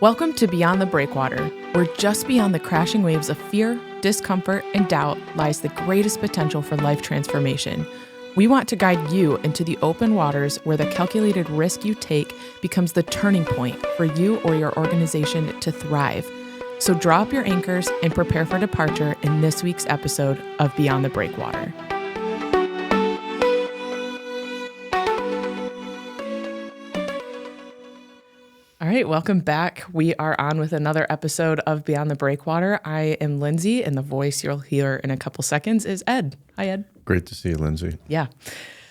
Welcome to Beyond the Breakwater, where just beyond the crashing waves of fear, discomfort, and doubt lies the greatest potential for life transformation. We want to guide you into the open waters where the calculated risk you take becomes the turning point for you or your organization to thrive. So draw up your anchors and prepare for departure in this week's episode of Beyond the Breakwater. All right, welcome back. We are on with another episode of Beyond the Breakwater. I am Lyndsay, and the voice you'll hear in a couple seconds is Ed. Hi, Ed. Great to see you, Lyndsay. Yeah.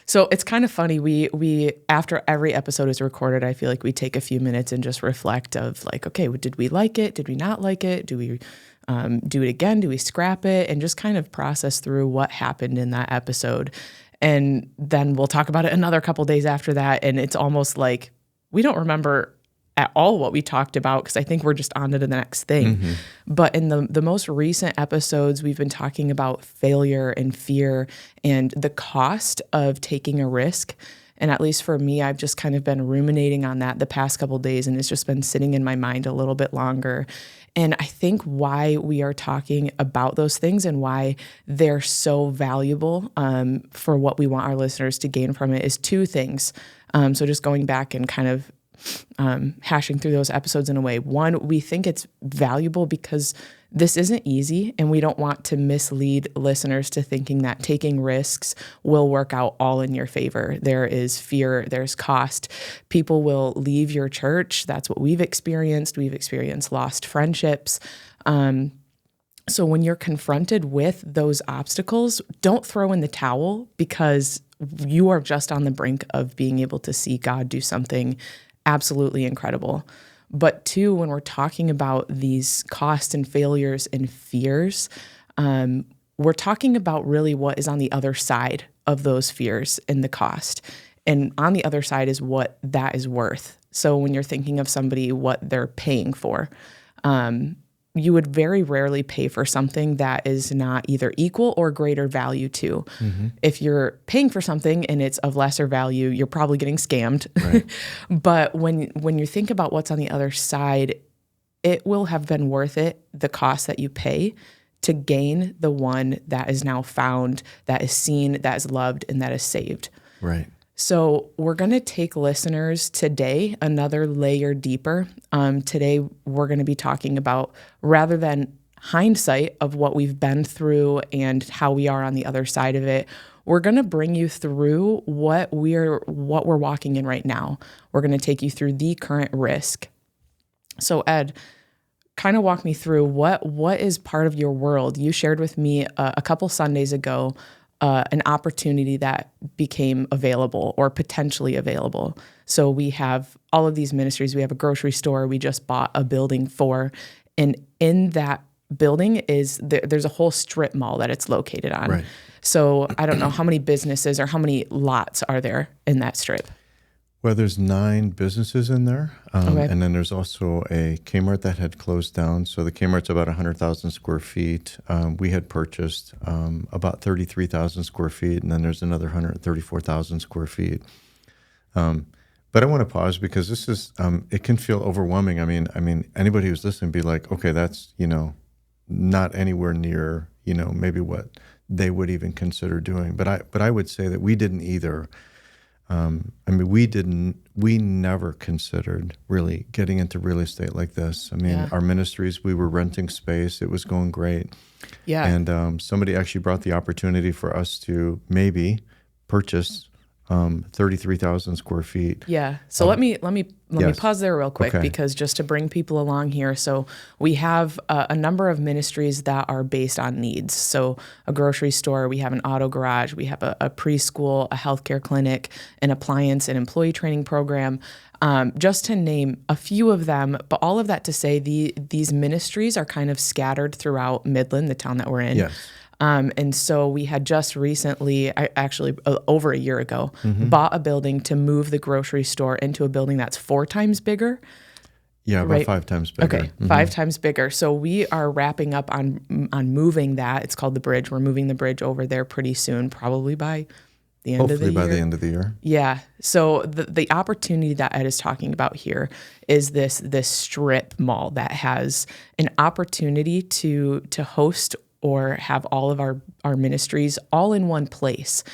So it's kind of funny. We after every episode is recorded, I feel like we take a few minutes and just reflect of like, okay, did we like it? Did we not like it? Do we do it again? Do we scrap it? And just kind of process through what happened in that episode. And then we'll talk about it another couple days after that. And it's almost like we don't remember at all what we talked about because I think we're just on to the next thing. Mm-hmm. But in the most recent episodes, we've been talking about failure and fear and the cost of taking a risk. And at least for me, I've just kind of been ruminating on that the past couple of days, and it's just been sitting in my mind a little bit longer. And I think why we are talking about those things and why they're so valuable for what we want our listeners to gain from it is two things. So just going back and kind of hashing through those episodes in a way. One, we think it's valuable because this isn't easy, and we don't want to mislead listeners to thinking that taking risks will work out all in your favor. There is fear, there's cost. People will leave your church. That's what we've experienced. We've experienced lost friendships. So when you're confronted with those obstacles, don't throw in the towel because you are just on the brink of being able to see God do something absolutely incredible. But two, when we're talking about these costs and failures and fears, we're talking about really what is on the other side of those fears and the cost. And on the other side is what that is worth. So when you're thinking of somebody, what they're paying for, you would very rarely pay for something that is not either equal or greater value to. Mm-hmm. If you're paying for something and it's of lesser value, you're probably getting scammed. Right. But when you think about what's on the other side, it will have been worth it, the cost that you pay to gain the one that is now found, that is seen, that is loved, and that is saved. Right. So we're going to take listeners today another layer deeper. Today, we're going to be talking about, rather than hindsight of what we've been through and how we are on the other side of it, we're going to bring you through what we're walking in right now. We're going to take you through the current risk. So Ed, kind of walk me through what is part of your world. You shared with me a couple Sundays ago an opportunity that became available or potentially available. So we have all of these ministries. We have a grocery store we just bought a building for. And in that building there's a whole strip mall that it's located on. Right. So I don't know how many businesses or how many lots are there in that strip. Well, there's 9 businesses in there. Okay. And then there's also a Kmart that had closed down. So the Kmart's about 100,000 square feet. We had purchased about 33,000 square feet, and then there's another 134,000 square feet. But I want to pause because this is, it can feel overwhelming. I mean, anybody who's listening be like, okay, that's, not anywhere near, maybe what they would even consider doing. But I would say that we didn't either. We never considered really getting into real estate like this. Our ministries, we were renting space. It was going great. Yeah. And somebody actually brought the opportunity for us to maybe purchase 33,000 square feet. Yeah. So let me pause there real quick, okay, because just to bring people along here. So we have a number of ministries that are based on needs. So a grocery store, we have an auto garage, we have a preschool, a healthcare clinic, an appliance and employee training program, just to name a few of them. But all of that to say these ministries are kind of scattered throughout Midland, the town that we're in. Yes. And so we had just recently, over a year ago, mm-hmm, bought a building to move the grocery store into a building that's 4 times bigger. Yeah, about right? 5 times bigger. Okay, mm-hmm, 5 times bigger. So we are wrapping up on moving that. It's called the Bridge. We're moving the Bridge over there pretty soon, probably by the end of the Hopefully by year. the end of the year. Yeah. So the opportunity that Ed is talking about here is this strip mall that has an opportunity to host or have all of our ministries all in one place.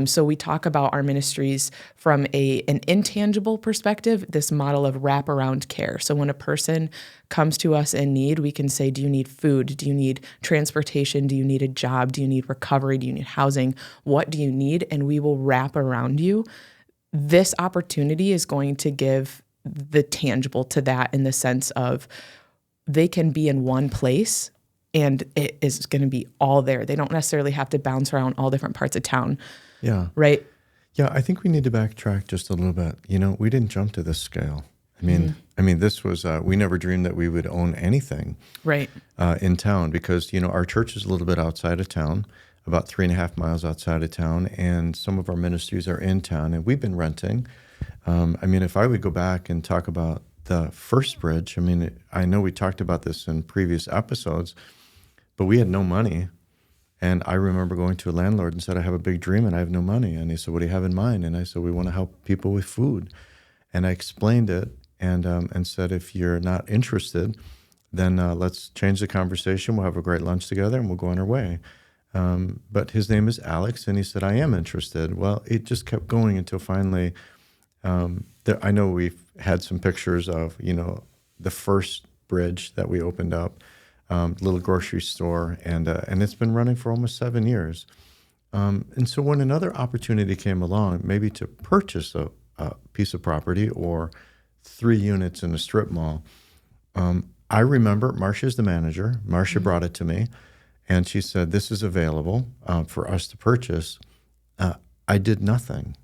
So we talk about our ministries from an intangible perspective, this model of wraparound care. So when a person comes to us in need, we can say, do you need food? Do you need transportation? Do you need a job? Do you need recovery? Do you need housing? What do you need? And we will wrap around you. This opportunity is going to give the tangible to that in the sense of they can be in one place and it is going to be all there. They don't necessarily have to bounce around all different parts of town. Yeah. Right? Yeah, I think we need to backtrack just a little bit. We didn't jump to this scale. I mean, this was, we never dreamed that we would own anything Right. In town because, our church is a little bit outside of town, about 3.5 miles outside of town, and some of our ministries are in town, and we've been renting. If I would go back and talk about the first bridge, I know we talked about this in previous episodes, but we had no money. And I remember going to a landlord and said, I have a big dream and I have no money. And he said, what do you have in mind? And I said, we want to help people with food. And I explained it and said, if you're not interested, then let's change the conversation. We'll have a great lunch together and we'll go on our way. But his name is Alex. And he said, I am interested. Well, it just kept going until finally, I know we've had some pictures of, the first bridge that we opened up. Little grocery store, and it's been running for almost 7 years. And so when another opportunity came along, maybe to purchase a piece of property or 3 units in a strip mall, I remember Marcia's the manager. Marcia brought it to me, and she said, this is available for us to purchase. I did nothing.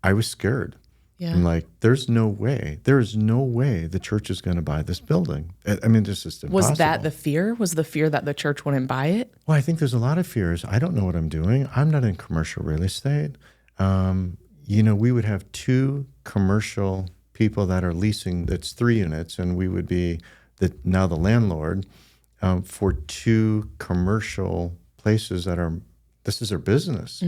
I was scared. Yeah. I'm like, there's no way the church is going to buy this building. This is impossible. Was that the fear? Was the fear that the church wouldn't buy it? Well, I think there's a lot of fears. I don't know what I'm doing. I'm not in commercial real estate. We would have 2 commercial people that are leasing, that's 3 units, and we would be now the landlord for 2 commercial places this is their business.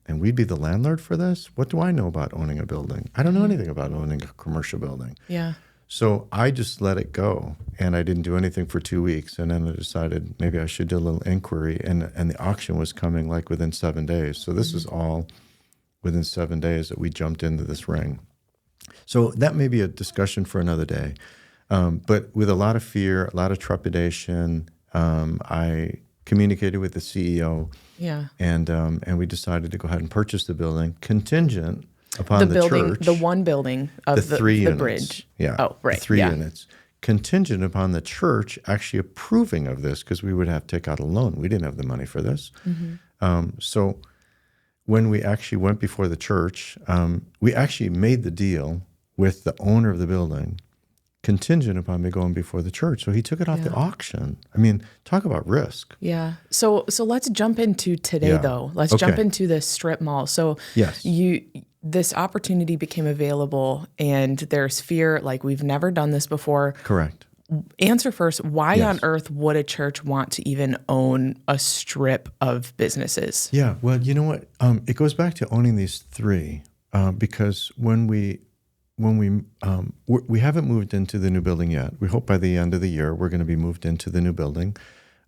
And we'd be the landlord for this? What do I know about owning a building? I don't know anything about owning a commercial building. Yeah. So I just let it go, and I didn't do anything for 2 weeks. And then I decided maybe I should do a little inquiry, and the auction was coming like within 7 days. So this is all within 7 days that we jumped into this ring. So that may be a discussion for another day. But with a lot of fear, a lot of trepidation, I communicated with the CEO. Yeah. And we decided to go ahead and purchase the building contingent upon the building, church. The one building of the 3 units. bridge. Yeah. Oh, right. The 3 units. Contingent upon the church actually approving of this because we would have to take out a loan. We didn't have the money for this. So when we actually went before the church, we actually made the deal with the owner of the building contingent upon me going before the church. So he took it off the auction. Talk about risk. Yeah. So let's jump into today, though. Let's jump into this strip mall. So yes. This opportunity became available, and there's fear, like we've never done this before. Correct. Answer first, why on earth would a church want to even own a strip of businesses? Yeah, well, you know what? It goes back to owning these 3 because when we haven't moved into the new building yet. We hope by the end of the year we're going to be moved into the new building.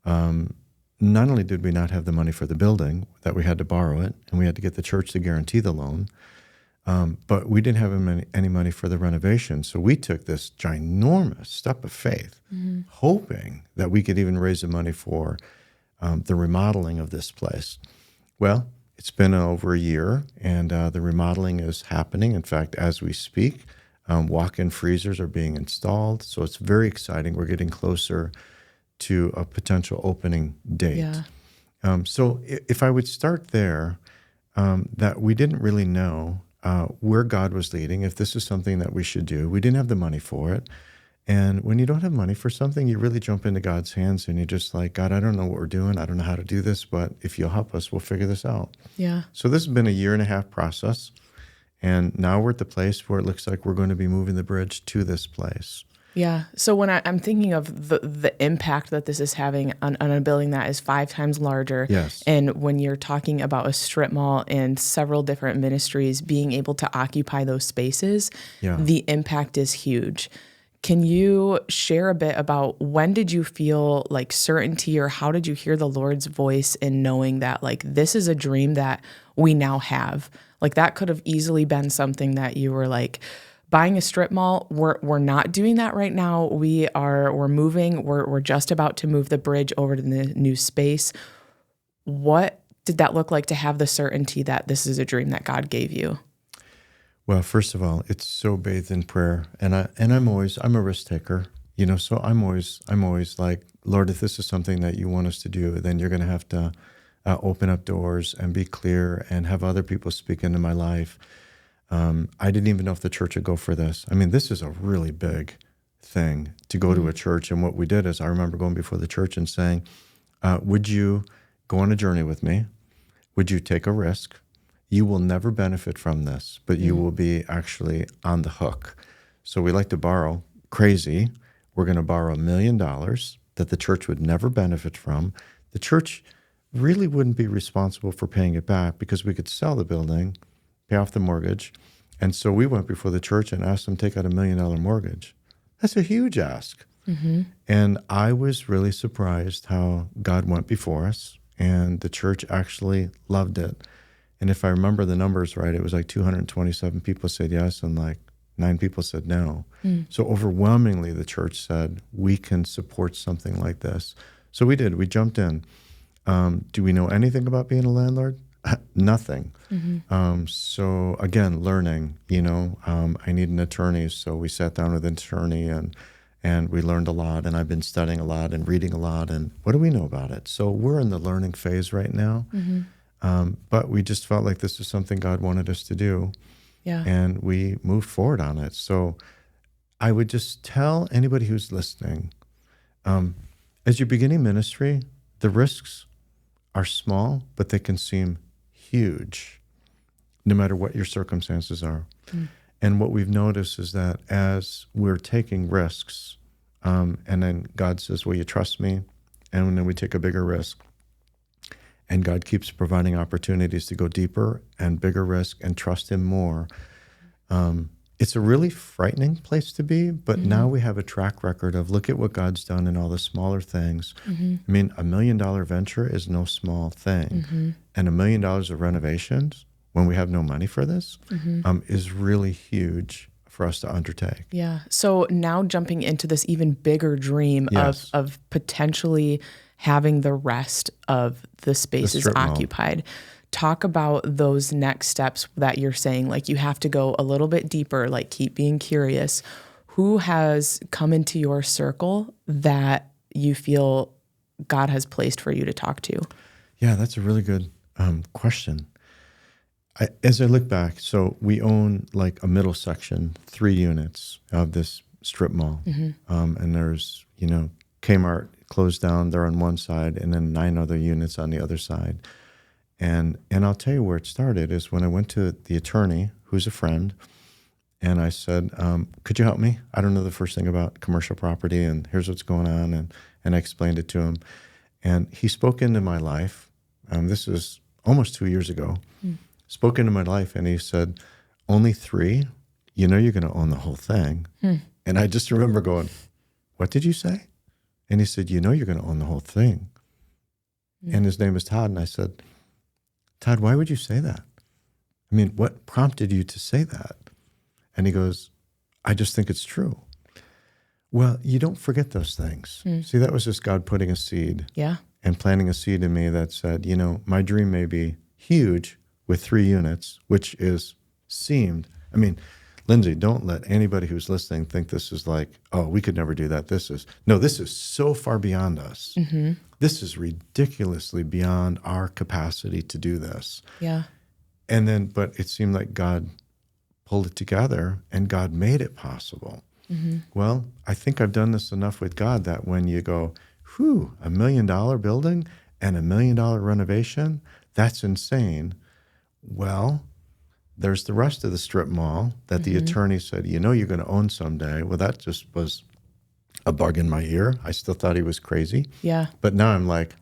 Not only did we not have the money for the building, that we had to borrow it, and we had to get the church to guarantee the loan, but we didn't have any money for the renovation. So we took this ginormous step of faith, hoping that we could even raise the money for the remodeling of this place. Well, it's been over a year, and the remodeling is happening. In fact, as we speak, walk-in freezers are being installed. So it's very exciting. We're getting closer to a potential opening date. Yeah. So if I would start there, that we didn't really know where God was leading, if this is something that we should do. We didn't have the money for it. And when you don't have money for something, you really jump into God's hands and you're just like, God, I don't know what we're doing. I don't know how to do this, but if you'll help us, we'll figure this out. Yeah. So this has been a 1.5 year process. And now we're at the place where it looks like we're going to be moving the bridge to this place. Yeah. So when I'm thinking of the impact that this is having on a building that is 5 times larger, Yes. and when you're talking about a strip mall and several different ministries being able to occupy those spaces, Yeah. the impact is huge. Can you share a bit about when did you feel like certainty, or how did you hear the Lord's voice in knowing that like this is a dream that we now have? Like that could have easily been something that you were like, buying a strip mall, we're not doing that right now. We're moving. We're just about to move the bridge over to the new space. What did that look like to have the certainty that this is a dream that God gave you? Well, first of all, it's so bathed in prayer, and I'm a risk taker, so I'm always like, Lord, if this is something that you want us to do, then you're going to have to open up doors and be clear and have other people speak into my life. I didn't even know if the church would go for this. I mean, this is a really big thing to go to a church. And what we did is I remember going before the church and saying, would you go on a journey with me? Would you take a risk? You will never benefit from this, but you will be actually on the hook. So we like to borrow crazy. We're going to borrow $1 million that the church would never benefit from. The church really wouldn't be responsible for paying it back because we could sell the building, pay off the mortgage. And so we went before the church and asked them to take out $1 million mortgage. That's a huge ask. Mm-hmm. And I was really surprised how God went before us, and the church actually loved it. And if I remember the numbers right, it was like 227 people said yes and like 9 people said no. So overwhelmingly, the church said, we can support something like this. So we did. We jumped in. Do we know anything about being a landlord? Nothing. Mm-hmm. So again, learning, I need an attorney. So we sat down with an attorney and we learned a lot, and I've been studying a lot and reading a lot. And what do we know about it? So we're in the learning phase right now. Mm-hmm. But we just felt like this is something God wanted us to do. Yeah. And we moved forward on it. So I would just tell anybody who's listening, as you're beginning ministry, the risks are small, but they can seem huge, no matter what your circumstances are. And what we've noticed is that as we're taking risks, and then God says, will you trust me? And then we take a bigger risk. And God keeps providing opportunities to go deeper and bigger risk and trust him more. It's a really frightening place to be, but now we have a track record of look at what God's done in all the smaller things. I mean, $1 million venture is no small thing. And $1 million of renovations, when we have no money for this, is really huge for us to undertake. Yeah. So now jumping into this even bigger dream of potentially having the rest of the spaces occupied. Talk about those next steps that you're saying, like you have to go a little bit deeper, like keep being curious. Who has come into your circle that you feel God has placed for you to talk to? Yeah, that's a really good question. As I look back, so we own like a middle section, 3 units of this strip mall. And there's, Kmart closed down, they're on one side, and then 9 other units on the other side. And I'll tell you where it started is when I went to the attorney, who's a friend, and I said, could you help me? I don't know the first thing about commercial property, and here's what's going on. And I explained it to him. And he spoke into my life. This is almost 2 years ago. Spoke into my life, and he said, only 3? You're going to own the whole thing. And I just remember going, what did you say? And he said, you're going to own the whole thing. And his name is Todd. And I said, Todd, why would you say that? I mean, what prompted you to say that? And he goes, I just think it's true. Well, you don't forget those things. See, that was just God putting a seed and planting a seed in me that said, my dream may be huge with 3 units, which seemed, Lyndsay, don't let anybody who's listening think this is like, oh, we could never do that. This is so far beyond us. This is ridiculously beyond our capacity to do this. Yeah. And then, but it seemed like God pulled it together and God made it possible. Well, I think I've done this enough with God that when you go, $1 million building and $1 million renovation, that's insane. Well, there's the rest of the strip mall that the attorney said, you're going to own someday. Well, that just was a bug in my ear. I still thought he was crazy. Yeah. But now I'm like,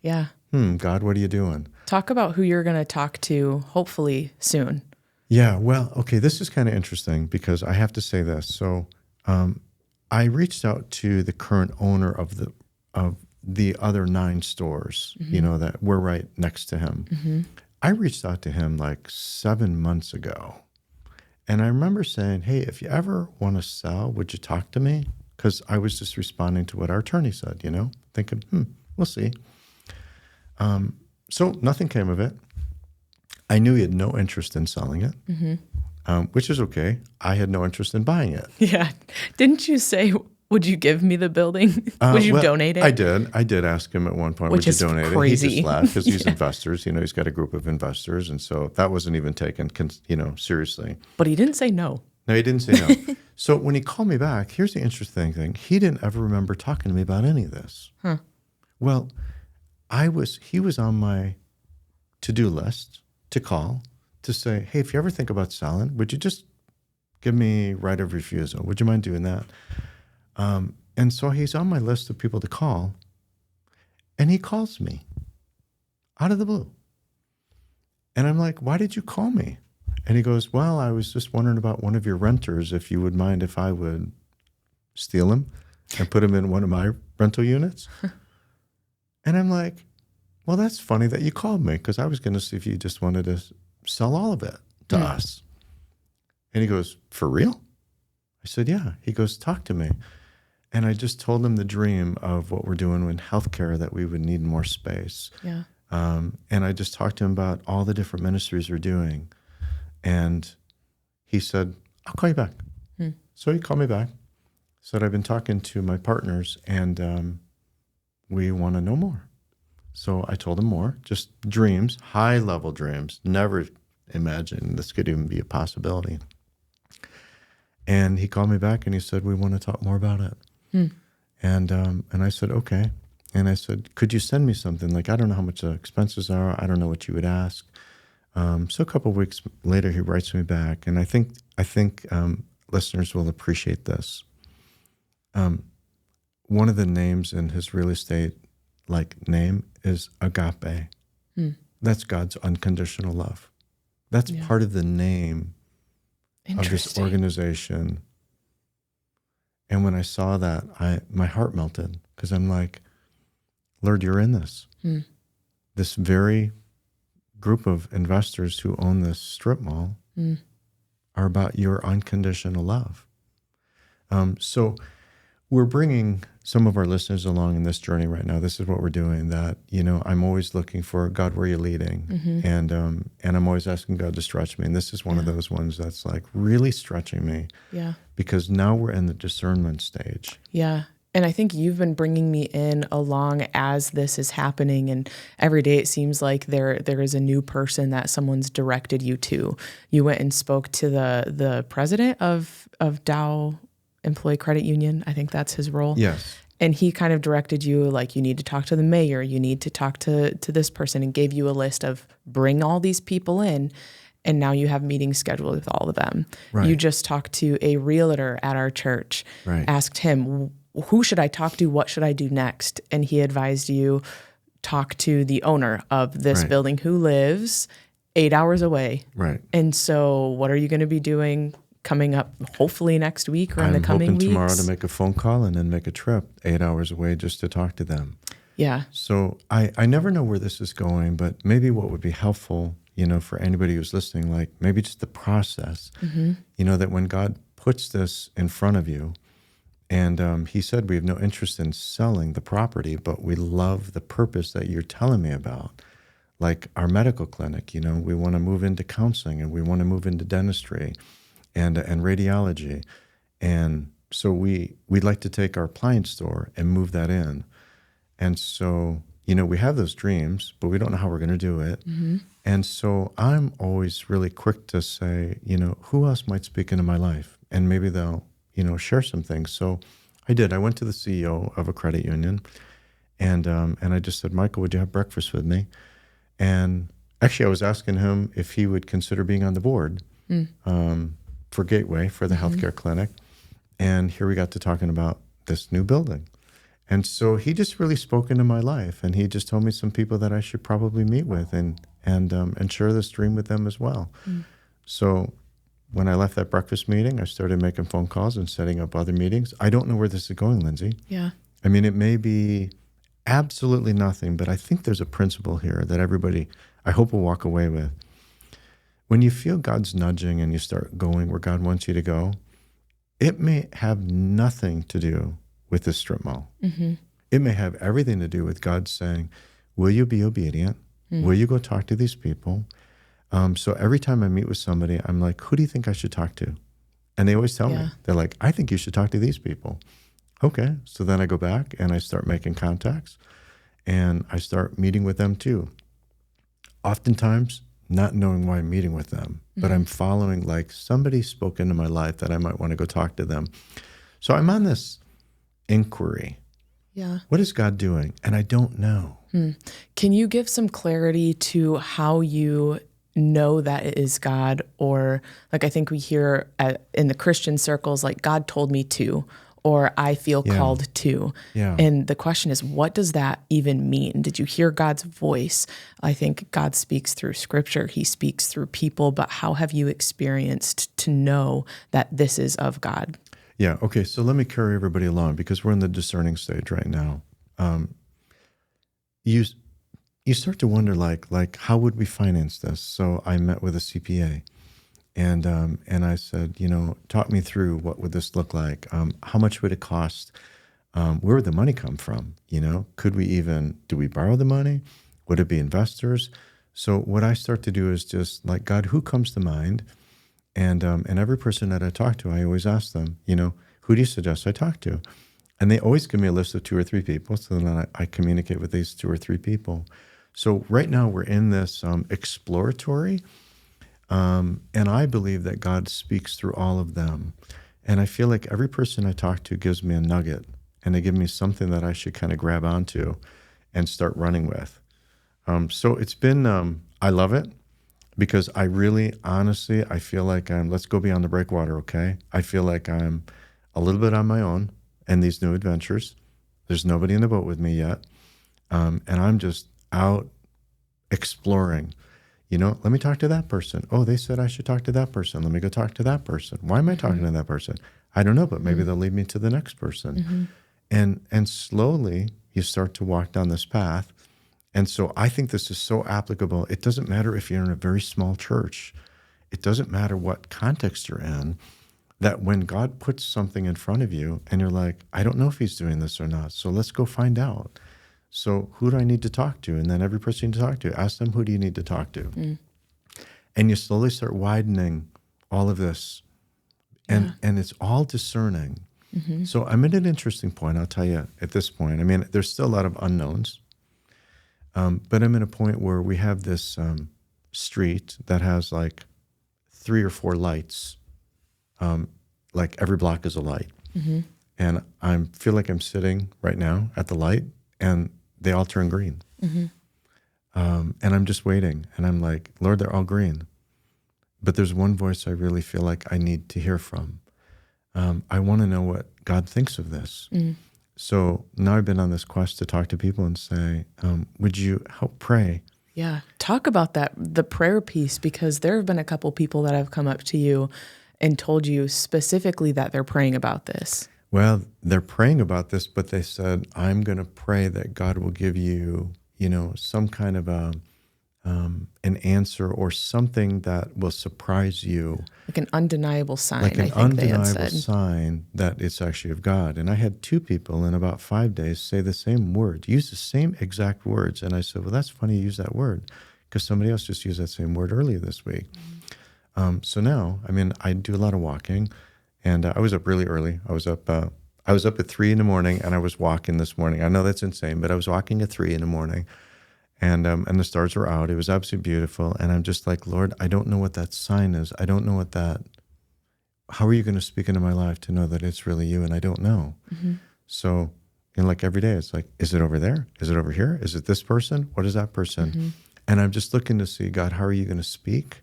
Yeah. God, what are you doing? Talk about who you're going to talk to, hopefully soon. Yeah, well, okay, this is kind of interesting because I have to say this. So I reached out to the current owner of the other 9 stores, that were right next to him. I reached out to him like 7 months ago. And I remember saying, hey, if you ever want to sell, would you talk to me? Because I was just responding to what our attorney said, thinking, we'll see. So nothing came of it. I knew he had no interest in selling it, which is okay. I had no interest in buying it. Yeah. Didn't you say, would you give me the building? Would you donate it? I did. I did ask him at one point, Which would you donate crazy. it? He just laughed because he's investors. He's got a group of investors. And so that wasn't even taken, seriously. But he didn't say no. No, he didn't say no. So when he called me back, here's the interesting thing. He didn't ever remember talking to me about any of this. Huh. Well, he was on my to-do list to call to say, hey, if you ever think about selling, would you just give me right of refusal? Would you mind doing that? And so he's on my list of people to call, and he calls me out of the blue. And I'm like, why did you call me? And he goes, well, I was just wondering about one of your renters, if you would mind if I would steal him and put him in one of my rental units. And I'm like, well, that's funny that you called me because I was going to see if you just wanted to sell all of it to us. And he goes, for real? I said, yeah. He goes, talk to me. And I just told him the dream of what we're doing in healthcare, that we would need more space. Yeah. And I just talked to him about all the different ministries we're doing. And he said, I'll call you back. So he called me back, said, I've been talking to my partners and we want to know more. So I told him more, just dreams, high-level dreams, never imagined this could even be a possibility. And he called me back and he said, we want to talk more about it. And I said, okay. And I said, could you send me something? Like, I don't know how much the expenses are. I don't know what you would ask. So a couple of weeks later, he writes me back. And I think listeners will appreciate this. One of the names in his real estate name is agape. That's God's unconditional love. That's part of the name of this organization. And when I saw that, my heart melted because I'm like, Lord, you're in this. This very group of investors who own this strip mall are about your unconditional love. So we're bringing some of our listeners along in this journey right now. This is what we're doing, that, I'm always looking for, God, where are you leading? And I'm always asking God to stretch me. And this is one of those ones that's like really stretching me. Yeah. Because now we're in the discernment stage. Yeah. And I think you've been bringing me in along as this is happening. And every day it seems like there is a new person that someone's directed you to. You went and spoke to the president of Dow Employee Credit Union. I think that's his role. Yes. And he kind of directed you, like, you need to talk to the mayor, you need to talk to this person, and gave you a list of bring all these people in. And now you have meetings scheduled with all of them. Right. You just talked to a realtor at our church, asked him, who should I talk to? What should I do next? And he advised you, talk to the owner of this building who lives 8 hours away. Right. And so what are you going to be doing coming up hopefully next week or in the coming weeks? I'm hoping tomorrow to make a phone call and then make a trip 8 hours away just to talk to them. Yeah. So I never know where this is going, but maybe what would be helpful, for anybody who's listening, like maybe just the process, that when God puts this in front of you, and he said, we have no interest in selling the property, but we love the purpose that you're telling me about. Like our medical clinic, we want to move into counseling and we want to move into dentistry and radiology. And so we'd like to take our appliance store and move that in. And so, we have those dreams, but we don't know how we're going to do it. And so I'm always really quick to say, who else might speak into my life? And maybe they'll, share some things. So I did. I went to the CEO of a credit union and I just said, Michael, would you have breakfast with me? And actually I was asking him if he would consider being on the board for Gateway, for the healthcare clinic. And here we got to talking about this new building. And so he just really spoke into my life, and he just told me some people that I should probably meet with and share this dream with them as well. So when I left that breakfast meeting, I started making phone calls and setting up other meetings. I don't know where this is going, Lyndsay. Yeah. I mean, it may be absolutely nothing, but I think there's a principle here that everybody, I hope, will walk away with. When you feel God's nudging and you start going where God wants you to go, it may have nothing to do with the strip mall. It may have everything to do with God saying, will you be obedient? Will you go talk to these people? So every time I meet with somebody, I'm like, who do you think I should talk to? And they always tell me, they're like, I think you should talk to these people. Okay. So then I go back and I start making contacts and I start meeting with them too. Oftentimes, not knowing why I'm meeting with them, but I'm following, like, somebody spoke into my life that I might want to go talk to them. So I'm on this inquiry. Yeah. What is God doing? And I don't know. Can you give some clarity to how you know that it is God? Or, like, I think we hear in the Christian circles, like, God told me to, or I feel called to. Yeah. And the question is, what does that even mean? Did you hear God's voice? I think God speaks through scripture. He speaks through people, but how have you experienced to know that this is of God? Yeah. Okay. So let me carry everybody along because we're in the discerning stage right now. You start to wonder, like, how would we finance this? So I met with a CPA. And I said, talk me through, what would this look like? How much would it cost? Where would the money come from? Do we borrow the money? Would it be investors? So what I start to do is just like, God, who comes to mind? And every person that I talk to, I always ask them, who do you suggest I talk to? And they always give me a list of 2 or 3 people. So then I communicate with these 2 or 3 people. So right now we're in this exploratory. And I believe that God speaks through all of them. And I feel like every person I talk to gives me a nugget, and they give me something that I should kind of grab onto and start running with. So it's been, I love it because I really, honestly, I feel like let's go beyond the breakwater, okay? I feel like I'm a little bit on my own in these new adventures. There's nobody in the boat with me yet. And I'm just out exploring. Let me talk to that person. Oh, they said I should talk to that person. Let me go talk to that person. Why am I talking to that person? I don't know, but maybe they'll lead me to the next person. And slowly you start to walk down this path. And so I think this is so applicable. It doesn't matter if you're in a very small church. It doesn't matter what context you're in, that when God puts something in front of you and you're like, I don't know if he's doing this or not, so let's go find out. So who do I need to talk to? And then every person you talk to, ask them, who do you need to talk to? And you slowly start widening all of this. And it's all discerning. So I'm at an interesting point, I'll tell you at this point. I mean, there's still a lot of unknowns. But I'm at a point where we have this street that has like 3 or 4 lights. Like every block is a light. And I feel like I'm sitting right now at the light, and they all turn green. And I'm just waiting. And I'm like, Lord, they're all green. But there's one voice I really feel like I need to hear from. I want to know what God thinks of this. So now I've been on this quest to talk to people and say, would you help pray? Yeah. Talk about that, the prayer piece, because there have been a couple people that have come up to you and told you specifically that they're praying about this. Well, they're praying about this, but they said, I'm going to pray that God will give you, some kind of an answer or something that will surprise you. Like an undeniable sign, like an I think they had undeniable said. sign that it's actually of God. And I had 2 people in about 5 days say the same word, use the same exact words. And I said, well, that's funny you use that word, because somebody else just used that same word earlier this week. So now, I do a lot of walking. And I was up really early. I was up at 3 in the morning, and I was walking this morning. I know that's insane, but I was walking at 3 in the morning, and the stars were out. It was absolutely beautiful. And I'm just like, Lord, I don't know what that sign is. I don't know how are you going to speak into my life to know that it's really you? And I don't know. So, like every day, it's like, is it over there? Is it over here? Is it this person? What is that person? And I'm just looking to see, God, how are you going to speak?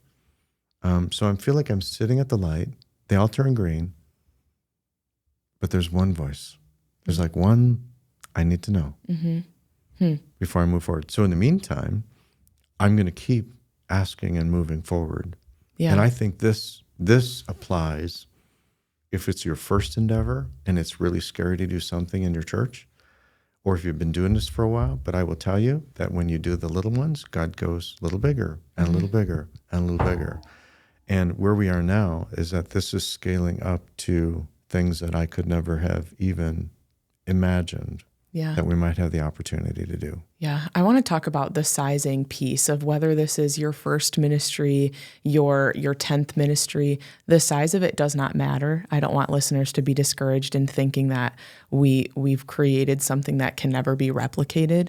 So I feel like I'm sitting at the light. They all turn green, but there's one voice. There's like one I need to know before I move forward. So in the meantime, I'm going to keep asking and moving forward. Yeah. And I think this applies if it's your first endeavor and it's really scary to do something in your church, or if you've been doing this for a while. But I will tell you that when you do the little ones, God goes a little bigger and a little bigger and a little bigger. And where we are now is that this is scaling up to things that I could never have even imagined that we might have the opportunity to do. Yeah. I want to talk about the sizing piece of whether this is your first ministry, your 10th ministry. The size of it does not matter. I don't want listeners to be discouraged in thinking that we've created something that can never be replicated.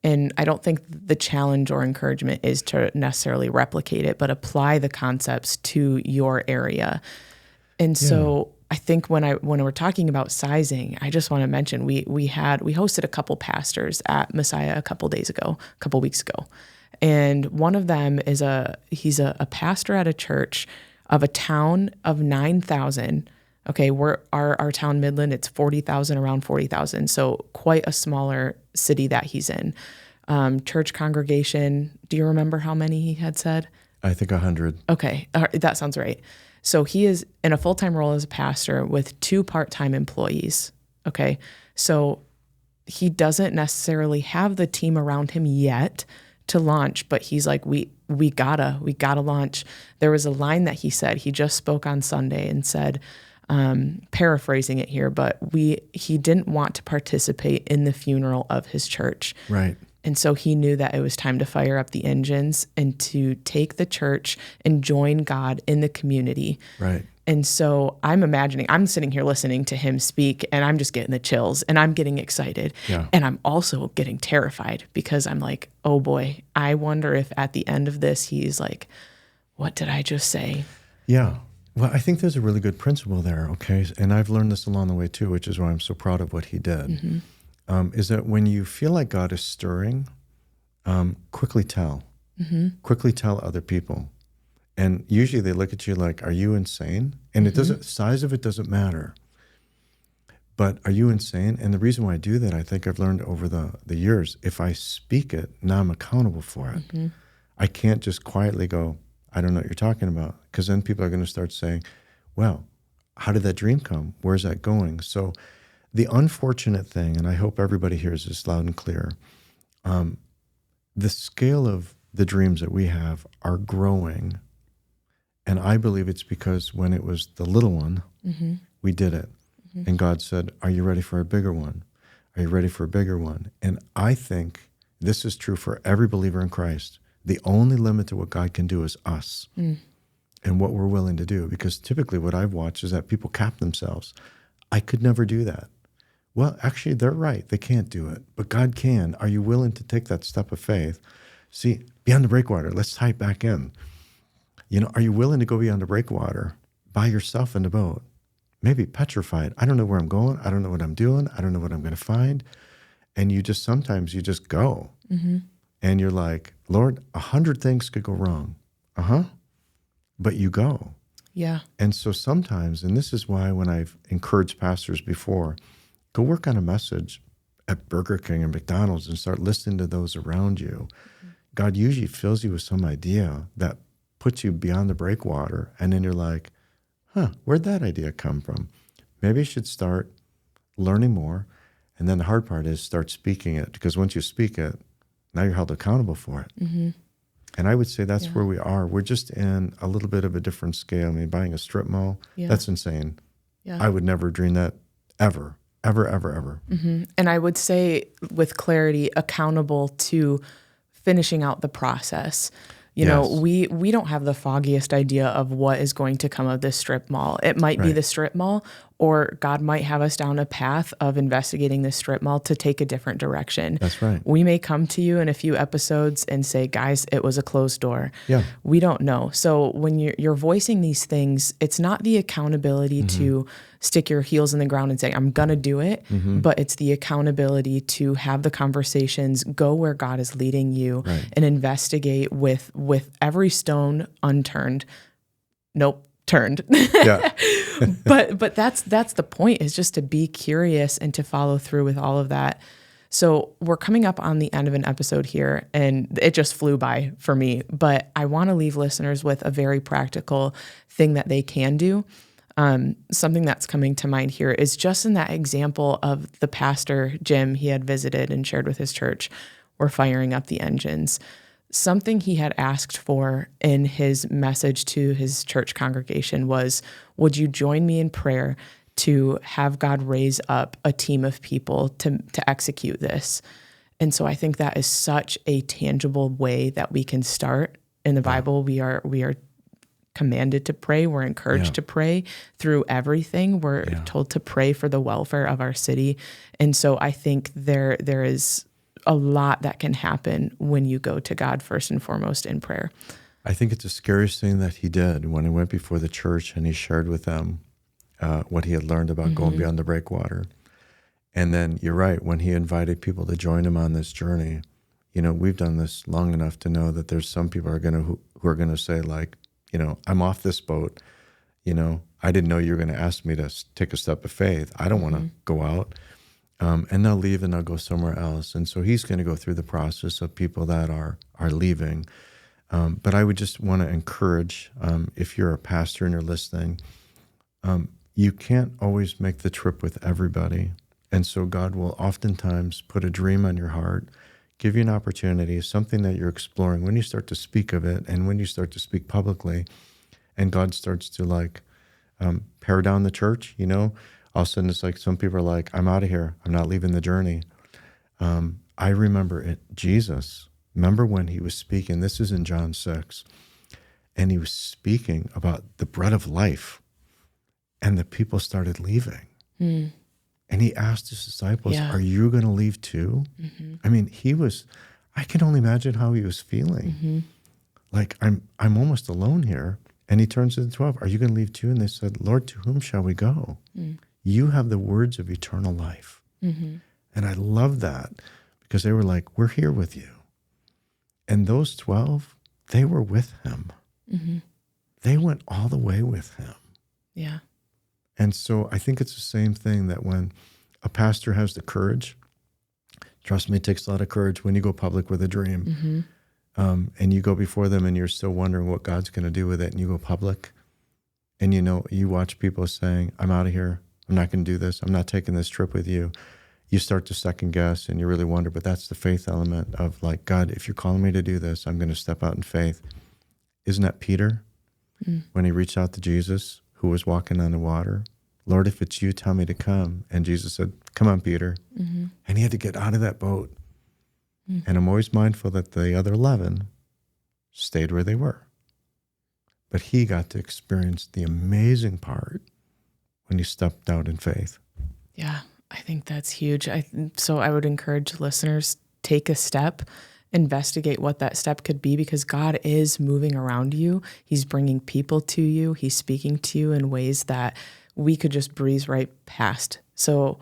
And I don't think the challenge or encouragement is to necessarily replicate it, but apply the concepts to your area. And so I think when we're talking about sizing, I just want to mention we hosted a couple pastors at Messiah a couple weeks ago. And one of them he's a pastor at a church of a town of 9,000. Okay, our town Midland, it's 40,000, around 40,000. So quite a smaller city that he's in. Church congregation, do you remember how many he had said? I think 100. Okay, that sounds right. So he is in a full-time role as a pastor with 2 part-time employees. Okay, so he doesn't necessarily have the team around him yet to launch, but he's like, we gotta launch. There was a line that he said, he just spoke on Sunday and said, paraphrasing it here, but he didn't want to participate in the funeral of his church. Right. And so he knew that it was time to fire up the engines and to take the church and join God in the community. Right. And so I'm sitting here listening to him speak, and I'm just getting the chills, and I'm getting excited. Yeah. And I'm also getting terrified because I'm like, oh boy, I wonder if at the end of this, he's like, what did I just say? Yeah. Well, I think there's a really good principle there, okay? And I've learned this along the way too, which is why I'm so proud of what he did. Is that when you feel like God is stirring, quickly tell. Quickly tell other people. And usually they look at you like, are you insane? And it doesn't, size of it doesn't matter. But are you insane? And the reason why I do that, I think I've learned over the years, if I speak it, now I'm accountable for it. I can't just quietly go, I don't know what you're talking about. Because then people are going to start saying, well, how did that dream come? Where's that going? So the unfortunate thing, and I hope everybody hears this loud and clear, the scale of the dreams that we have are growing. And I believe it's because when it was the little one, we did it. And God said, are you ready for a bigger one? Are you ready for a bigger one? And I think this is true for every believer in Christ. The only limit to what God can do is us and what we're willing to do. Because typically what I've watched is that people cap themselves. I could never do that. Well, actually, they're right. They can't do it. But God can. Are you willing to take that step of faith? See, beyond the breakwater, let's tie it back in. You know, are you willing to go beyond the breakwater by yourself in the boat? Maybe petrified. I don't know where I'm going. I don't know what I'm doing. I don't know what I'm going to find. And sometimes you just go. And you're like, Lord, 100 things could go wrong. But you go. Yeah. And so sometimes, and this is why when I've encouraged pastors before, go work on a message at Burger King and McDonald's and start listening to those around you. God usually fills you with some idea that puts you beyond the breakwater. And then you're like, where'd that idea come from? Maybe I should start learning more. And then the hard part is start speaking it, because once you speak it, now you're held accountable for it. And I would say that's where we are. We're just in a little bit of a different scale. I mean, buying a strip mall, that's insane. Yeah. I would never dream that ever. And I would say with clarity, accountable to finishing out the process. You know, we don't have the foggiest idea of what is going to come of this strip mall. It might be the strip mall, or God might have us down a path of investigating this strip mall to take a different direction. That's right. We may come to you in a few episodes and say, guys, it was a closed door. Yeah. We don't know. So when you're voicing these things, it's not the accountability to stick your heels in the ground and say, I'm going to do it, but it's the accountability to have the conversations, go where God is leading you, and investigate with every stone unturned. Nope, turned. Yeah. but that's the point, is just to be curious and to follow through with all of that. So we're coming up on the end of an episode here, and it just flew by for me, but I want to leave listeners with a very practical thing that they can do. Something that's coming to mind here is just in that example of the pastor, Jim, he had visited and shared with his church, were firing up the engines. Something he had asked for in his message to his church congregation was, would you join me in prayer to have God raise up a team of people to execute this? And so I think that is such a tangible way that we can start. In the Bible, we are commanded to pray. We're encouraged to pray through everything. We're told to pray for the welfare of our city. And so I think there is a lot that can happen when you go to God first and foremost in prayer. I think it's the scariest thing that he did when he went before the church and he shared with them what he had learned about going beyond the breakwater. And then you're right, when he invited people to join him on this journey, we've done this long enough to know that there's some people who are going to say, like, I'm off this boat. I didn't know you were going to ask me to take a step of faith. I don't want to go out. And they'll leave and they'll go somewhere else. And so he's going to go through the process of people that are leaving. But I would just want to encourage, if you're a pastor and you're listening, you can't always make the trip with everybody. And so God will oftentimes put a dream on your heart, give you an opportunity, something that you're exploring. When you start to speak of it and when you start to speak publicly, and God starts to pare down the church, all of a sudden it's like some people are like, I'm out of here. I'm not leaving the journey. I remember Jesus, remember when he was speaking, this is in John 6, and he was speaking about the bread of life, and the people started leaving. And he asked his disciples, are you going to leave too? I mean, I can only imagine how he was feeling. Like, I'm almost alone here. And he turns to the 12, are you going to leave too? And they said, Lord, to whom shall we go? You have the words of eternal life. And I love that, because they were like, we're here with you. And those 12, they were with him. They went all the way with him. Yeah. And so I think it's the same thing, that when a pastor has the courage, trust me, it takes a lot of courage when you go public with a dream, and you go before them and you're still wondering what God's going to do with it, and you go public and you watch people saying, I'm out of here. I'm not going to do this. I'm not taking this trip with you. You start to second guess and you really wonder, but that's the faith element of like, God, if you're calling me to do this, I'm going to step out in faith. Isn't that Peter? When he reached out to Jesus, who was walking on the water, Lord, if it's you, tell me to come. And Jesus said, come on, Peter. And he had to get out of that boat. And I'm always mindful that the other 11 stayed where they were. But he got to experience the amazing part when he stepped out in faith. Yeah, I think that's huge. So I would encourage listeners, take a step, investigate what that step could be, because God is moving around you. He's bringing people to you. He's speaking to you in ways that we could just breeze right past. So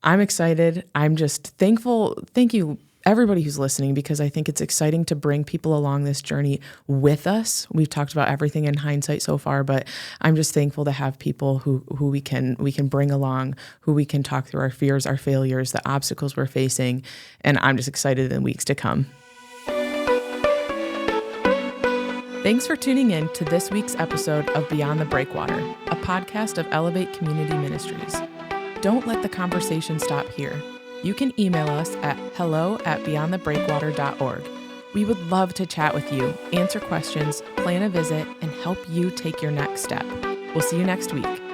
I'm excited. I'm just thankful. Thank you, everybody who's listening, because I think it's exciting to bring people along this journey with us. We've talked about everything in hindsight so far, but I'm just thankful to have people who we can bring along, who we can talk through our fears, our failures, the obstacles we're facing. And I'm just excited in weeks to come. Thanks for tuning in to this week's episode of Beyond the Breakwater, a podcast of Elevate Community Ministries. Don't let the conversation stop here. You can email us at hello@beyondthebreakwater.org. We would love to chat with you, answer questions, plan a visit, and help you take your next step. We'll see you next week.